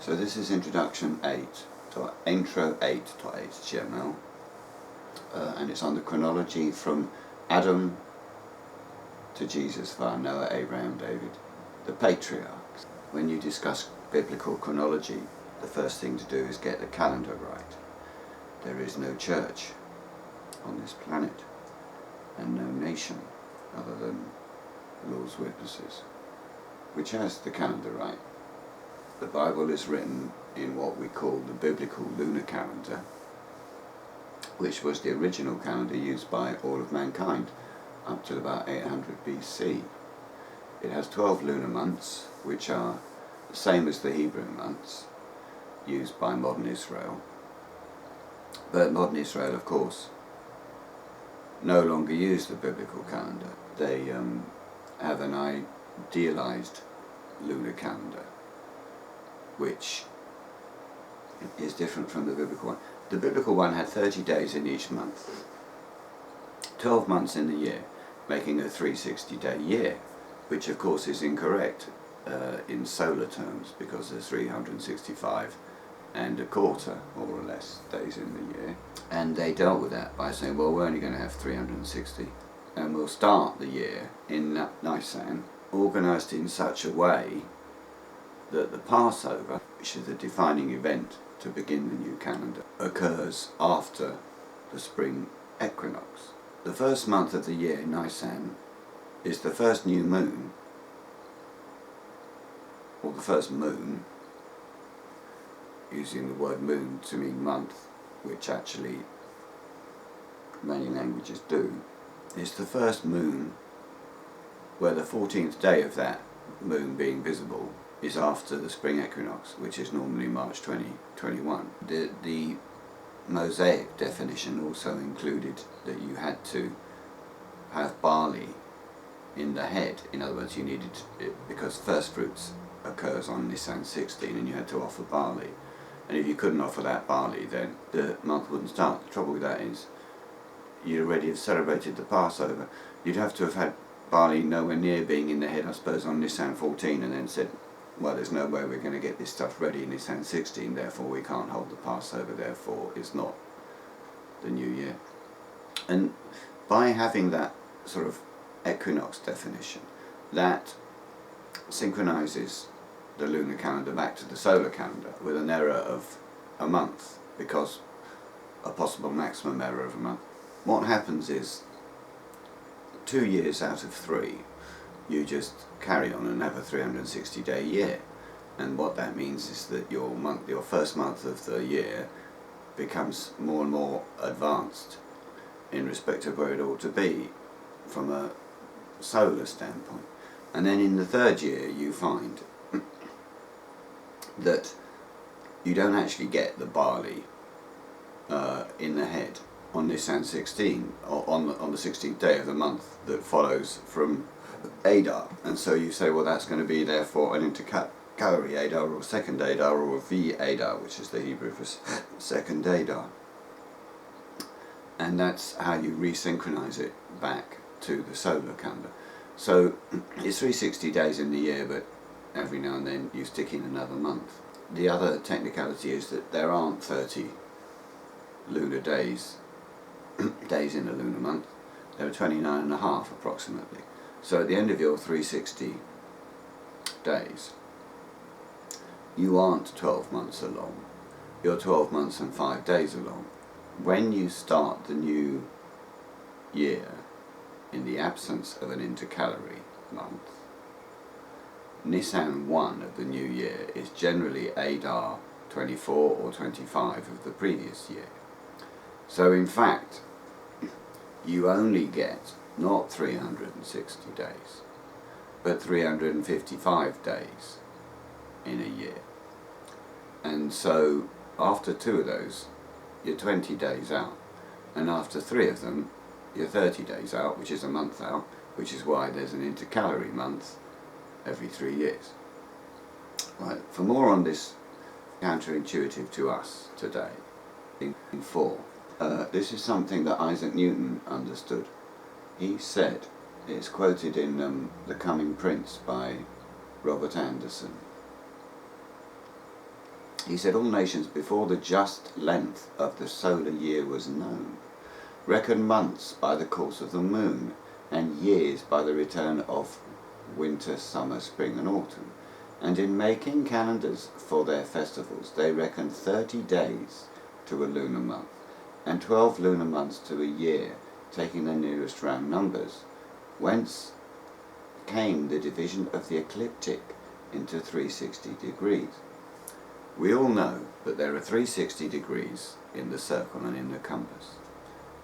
So this is introduction 8, intro 8.html, and it's on the chronology from Adam to Jesus via Noah, Abraham, David, the Patriarchs. When you discuss biblical chronology, the first thing to do is get the calendar right. There is no church on this planet, and no nation other than the Lord's witnesses which has the calendar right. The Bible is written in what we call the biblical lunar calendar, which was the original calendar used by all of mankind up to about 800 BC. It has 12 lunar months, which are the same as the Hebrew months used by modern Israel. But modern Israel, of course, no longer use the biblical calendar. They have an idealized lunar calendar, which is different from the biblical one. The biblical one had 30 days in each month, 12 months in the year, making a 360-day year, which of course is incorrect in solar terms, because there's 365 and a quarter, more or less, days in the year. And they dealt with that by saying, well, we're only going to have 360, and we'll start the year in Nisan, organised in such a way that the Passover, which is the defining event to begin the new calendar, occurs after the spring equinox. The first month of the year, Nisan, is the first new moon, or the first moon, using the word moon to mean month, which actually many languages do. It's the first moon where the 14th day of that moon being visible is after the spring equinox, which is normally March 2021. The Mosaic definition also included that you had to have barley in the head. In other words, you needed it because first fruits occurs on Nisan 16, and you had to offer barley. And if you couldn't offer that barley, then the month wouldn't start. The trouble with that is you'd already have celebrated the Passover. You'd have to have had barley nowhere near being in the head, I suppose, on Nisan 14, and then said, well, there's no way we're going to get this stuff ready in Nisan 16, therefore we can't hold the Passover, therefore it's not the new year. And by having that sort of equinox definition, that synchronizes the lunar calendar back to the solar calendar with an error of a month, because a possible maximum error of a month. What happens is 2 years out of 3 you just carry on and have a 360-day year, and what that means is that your first month of the year becomes more and more advanced in respect of where it ought to be from a solar standpoint. And then in the third year you find that you don't actually get the barley in the head on Nisan 16, or on the 16th day of the month that follows from Adar. And so you say, well, that's going to be therefore an intercalary Adar, or second Adar, or V Adar, which is the Hebrew for second Adar. And that's how you resynchronize it back to the solar calendar. So it's 360 days in the year, but every now and then you stick in another month. The other technicality is that there aren't 30 lunar days in a lunar month. There are 29 and a half approximately. So at the end of your 360 days, you aren't 12 months along, you're 12 months and 5 days along. When you start the new year in the absence of an intercalary month, Nisan 1 of the new year is generally Adar 24 or 25 of the previous year. So in fact, you only get not 360 days, but 355 days in a year. And so after 2 of those, you're 20 days out, and after 3 of them, you're 30 days out, which is a month out, which is why there's an intercalary month every 3 years. Right. For more on this counterintuitive to us today, in 4, this is something that Isaac Newton understood. He said, it's quoted in The Coming Prince by Robert Anderson, He said, all nations, before the just length of the solar year was known, reckon months by the course of the moon, and years by the return of winter, summer, spring, and autumn. And in making calendars for their festivals, they reckon 30 days to a lunar month, and 12 lunar months to a year, taking the nearest round numbers, whence came the division of the ecliptic into 360 degrees. We all know that there are 360 degrees in the circle and in the compass.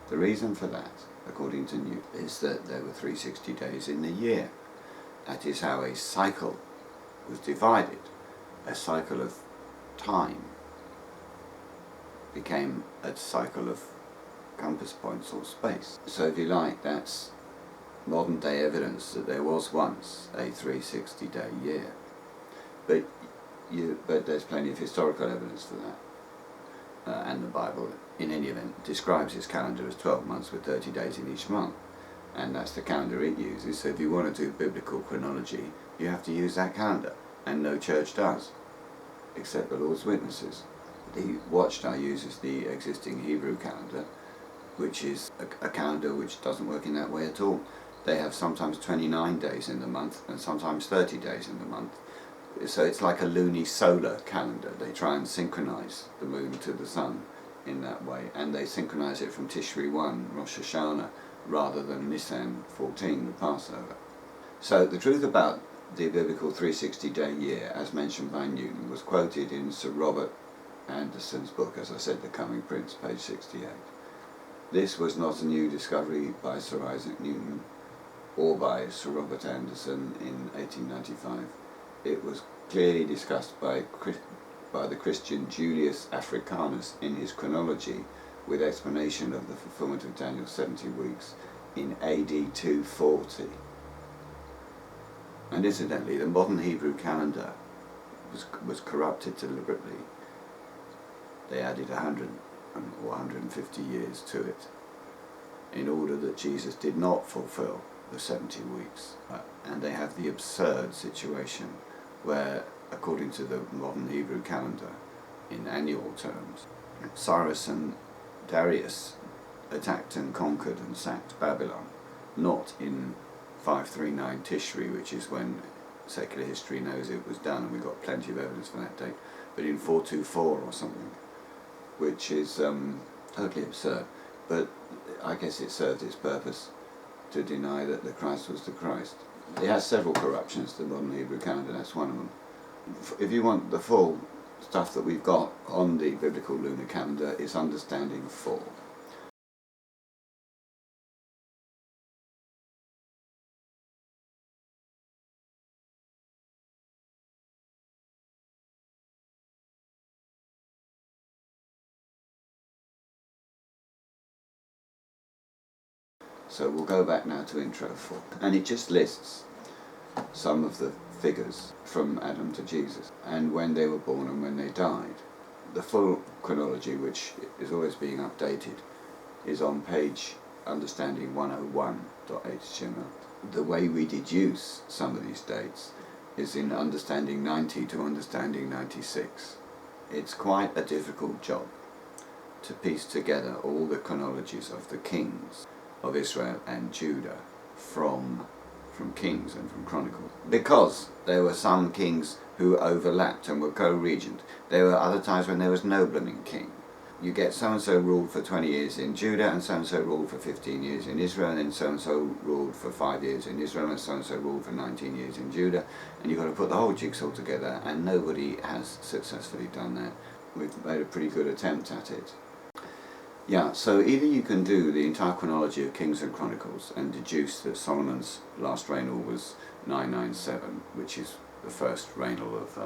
The reason for that, according to Newton, is that there were 360 days in the year. That is how a cycle was divided. A cycle of time became a cycle of compass points or space. So if you like, that's modern day evidence that there was once a 360-day year. But there's plenty of historical evidence for that. And the Bible, in any event, describes its calendar as 12 months with 30 days in each month. And that's the calendar it uses. So if you want to do biblical chronology, you have to use that calendar. And no church does, except the Lord's Witnesses. The Watchtower uses the existing Hebrew calendar, which is a calendar which doesn't work in that way at all. They have sometimes 29 days in the month and sometimes 30 days in the month. So it's like a luni-solar calendar. They try and synchronize the moon to the sun in that way, and they synchronize it from Tishri 1, Rosh Hashanah, rather than Nisan 14, the Passover. So the truth about the biblical 360-day year, as mentioned by Newton, was quoted in Sir Robert Anderson's book, as I said, The Coming Prince, page 68. This was not a new discovery by Sir Isaac Newton or by Sir Robert Anderson in 1895. It was clearly discussed by the Christian Julius Africanus in his Chronology, with explanation of the fulfillment of Daniel's 70 weeks in AD 240. And incidentally, the modern Hebrew calendar was corrupted deliberately. They added 100 or 150 years to it in order that Jesus did not fulfill the 70 weeks. And they have the absurd situation where, according to the modern Hebrew calendar, in annual terms, Cyrus and Darius attacked and conquered and sacked Babylon, not in 539 Tishri, which is when secular history knows it was done, and we've got plenty of evidence for that date, but in 424 or something, which is totally absurd. But I guess it served its purpose to deny that the Christ was the Christ. It has several corruptions, the modern Hebrew calendar, that's one of them. If you want the full stuff that we've got on the biblical lunar calendar, it's Understanding 4. So we'll go back now to Intro 4. And it just lists some of the figures from Adam to Jesus, and when they were born and when they died. The full chronology, which is always being updated, is on page Understanding 101.html. The way we deduce some of these dates is in Understanding 90 to Understanding 96. It's quite a difficult job to piece together all the chronologies of the kings of Israel and Judah from Kings and from Chronicles, because there were some kings who overlapped and were co-regent. There were other times when there was no blooming king. You get so-and-so ruled for 20 years in Judah, and so-and-so ruled for 15 years in Israel, and then so-and-so ruled for 5 years in Israel, and so-and-so ruled for 19 years in Judah, and you've got to put the whole jigsaw together, and nobody has successfully done that. We've made a pretty good attempt at it. Yeah, so either you can do the entire chronology of Kings and Chronicles and deduce that Solomon's last reign was 997, which is the first regnal of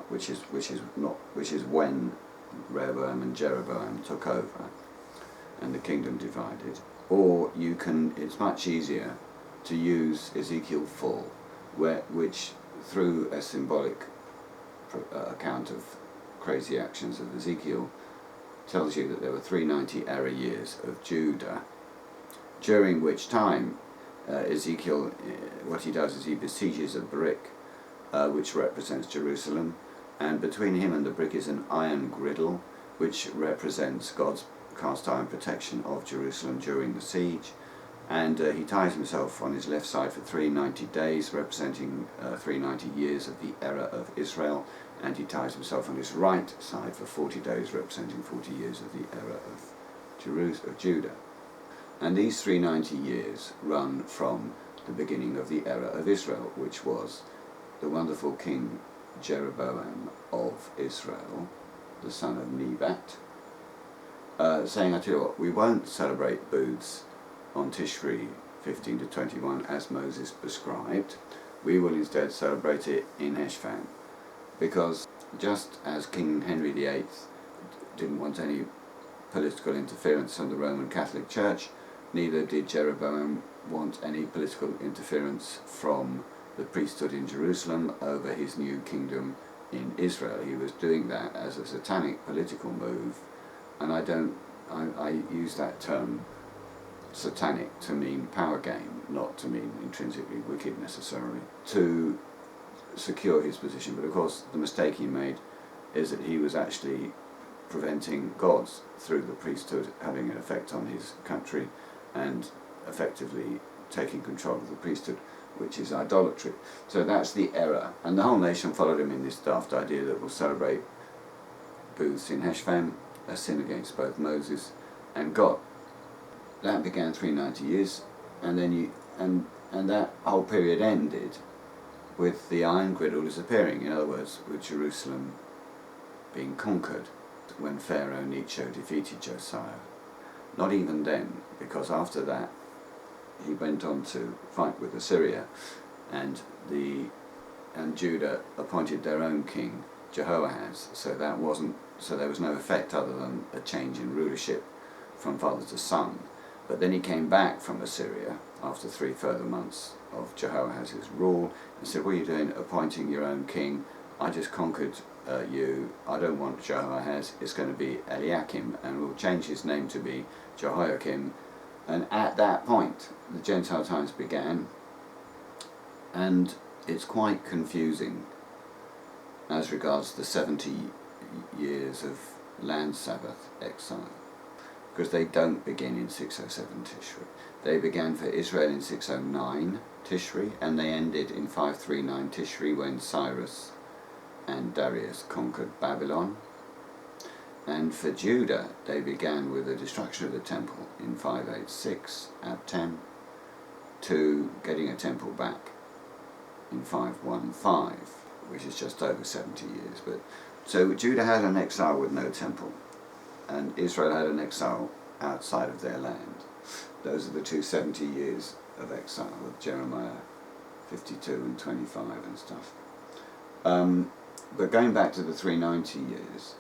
which is when Rehoboam and Jeroboam took over and the kingdom divided. Or you can, it's much easier to use Ezekiel 4, which through a symbolic account of crazy actions of Ezekiel tells you that there were 390 error years of Judah, during which time Ezekiel, what he does is he besieges a brick which represents Jerusalem, and between him and the brick is an iron griddle, which represents God's cast iron protection of Jerusalem during the siege. And he ties himself on his left side for 390 days, representing 390 years of the era of Israel, and he ties himself on his right side for 40 days, representing 40 years of the era of Judah. And these 390 years run from the beginning of the era of Israel, which was the wonderful King Jeroboam of Israel, the son of Nebat, saying, I tell you what, we won't celebrate booths on Tishri 15 to 21 as Moses prescribed. We will instead celebrate it in Heshvan, because just as King Henry VIII didn't want any political interference from the Roman Catholic Church, neither did Jeroboam want any political interference from the priesthood in Jerusalem over his new kingdom in Israel. He was doing that as a satanic political move, and I use that term satanic to mean power game, not to mean intrinsically wicked necessarily, to secure his position. But of course the mistake he made is that he was actually preventing God through the priesthood having an effect on his country and effectively taking control of the priesthood, which is idolatry. So that's the error, and the whole nation followed him in this daft idea that we'll celebrate booths in Heshvan, a sin against both Moses and God. That began 390 years, and then and that whole period ended with the iron griddle disappearing. In other words, with Jerusalem being conquered when Pharaoh Necho defeated Josiah. Not even then, because after that he went on to fight with Assyria, and Judah appointed their own king, Jehoahaz. So there was no effect other than a change in rulership from father to son. But then he came back from Assyria after 3 further months of Jehoahaz's rule and said, what are you doing appointing your own king? I just conquered you. I don't want Jehoahaz. It's going to be Eliakim, and we'll change his name to be Jehoiakim. And at that point the Gentile times began, and it's quite confusing as regards the 70 years of land Sabbath exile, because they don't begin in 607 Tishri. They began for Israel in 609 Tishri, and they ended in 539 Tishri when Cyrus and Darius conquered Babylon. And for Judah, they began with the destruction of the temple in 586 Ab 10 to getting a temple back in 515, which is just over 70 years. But so Judah had an exile with no temple, and Israel had an exile outside of their land. Those are the two 70 years of exile of Jeremiah 52 and 25 and stuff. But going back to the 390 years,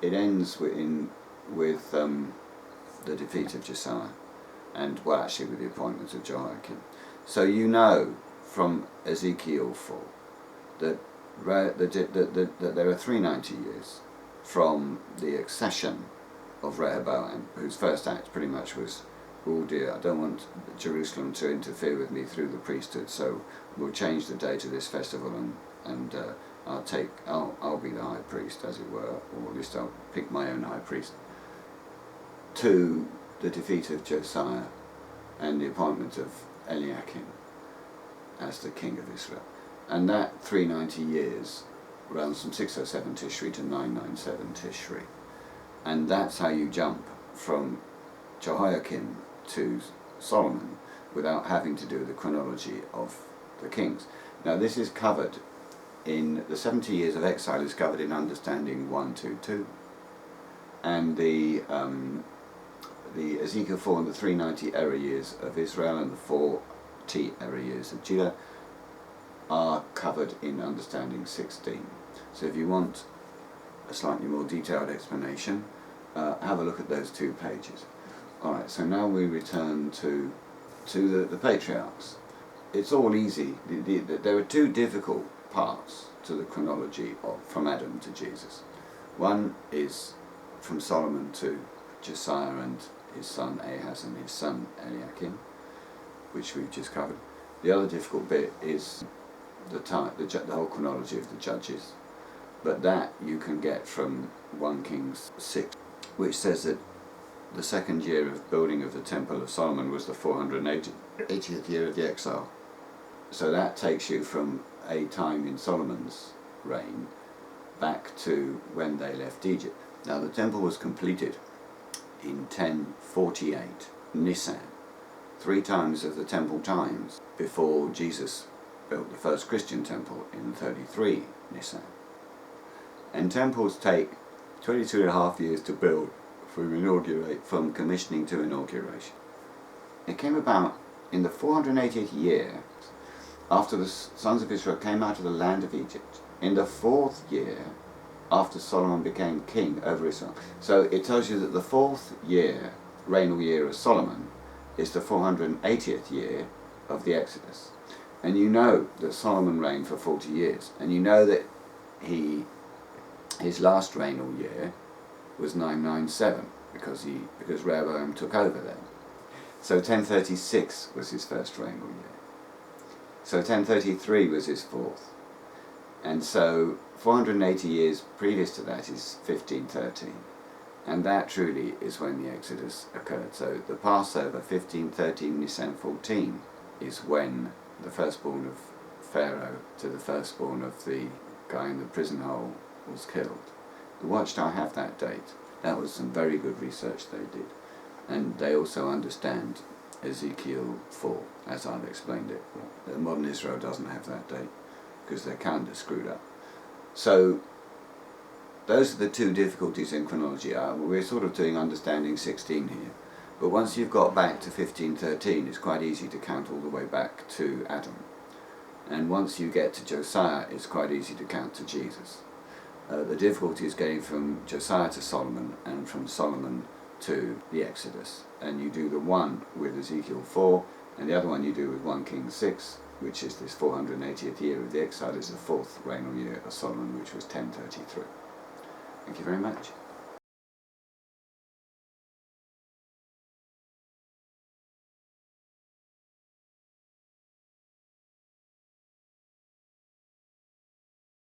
it ends with the defeat of Josiah, and well, actually with the appointment of Jehoiakim. So you know from Ezekiel 4 that there are 390 years from the accession of Rehoboam, whose first act pretty much was, oh dear, I don't want Jerusalem to interfere with me through the priesthood, so we'll change the date of this festival, and I'll be the high priest, as it were, or at least I'll pick my own high priest, to the defeat of Josiah and the appointment of Eliakim as the king of Israel. And that 390 years runs from 607 Tishri to 997 Tishri. And that's how you jump from Jehoiakim to Solomon without having to do the chronology of the kings. Now this is covered in the 70 years of exile is covered in Understanding 122, and the Ezekiel 4 and the 390 era years of Israel and the 40 era years of Judah are covered in Understanding 16. So if you want a slightly more detailed explanation, have a look at those 2 pages. Alright, so now we return to the Patriarchs. It's all easy. There are 2 difficult parts to the chronology from Adam to Jesus. One is from Solomon to Josiah and his son Ahaz and his son Eliakim, which we've just covered. The other difficult bit is the whole chronology of the judges. But that you can get from 1 Kings 6, which says that the second year of building of the Temple of Solomon was the 480th year of the exile. So that takes you from a time in Solomon's reign back to when they left Egypt. Now the temple was completed in 1048 Nisan, 3 times of the temple times before Jesus built the first Christian temple in 33 Nisan. And temples take 22.5 years to build from commissioning to inauguration. It came about in the 480th year after the sons of Israel came out of the land of Egypt, in the 4th year after Solomon became king over Israel. So it tells you that the 4th year, regnal year of Solomon, is the 480th year of the Exodus. And you know that Solomon reigned for 40 years, and you know that his last regnal year was 997 because Rehoboam took over then. So 1036 was his first regnal year. So 1033 was his 4th. And so 480 years previous to that is 1513. And that truly is when the Exodus occurred. So the Passover, 1513 Nisan 14, is when the firstborn of Pharaoh to the firstborn of the guy in the prison hole was killed. The Watchtower have that date. That was some very good research they did. And they also understand Ezekiel 4, as I've explained it. Modern Israel doesn't have that date because their calendar's screwed up. So those are the 2 difficulties in chronology. We're sort of doing understanding 16 here. But once you've got back to 1513, it's quite easy to count all the way back to Adam. And once you get to Josiah, it's quite easy to count to Jesus. The difficulty is getting from Josiah to Solomon and from Solomon to the Exodus. And you do the one with Ezekiel 4, and the other one you do with 1 Kings 6, which is this 480th year of the exile, is the 4th regnal year of Solomon, which was 1033. Thank you very much.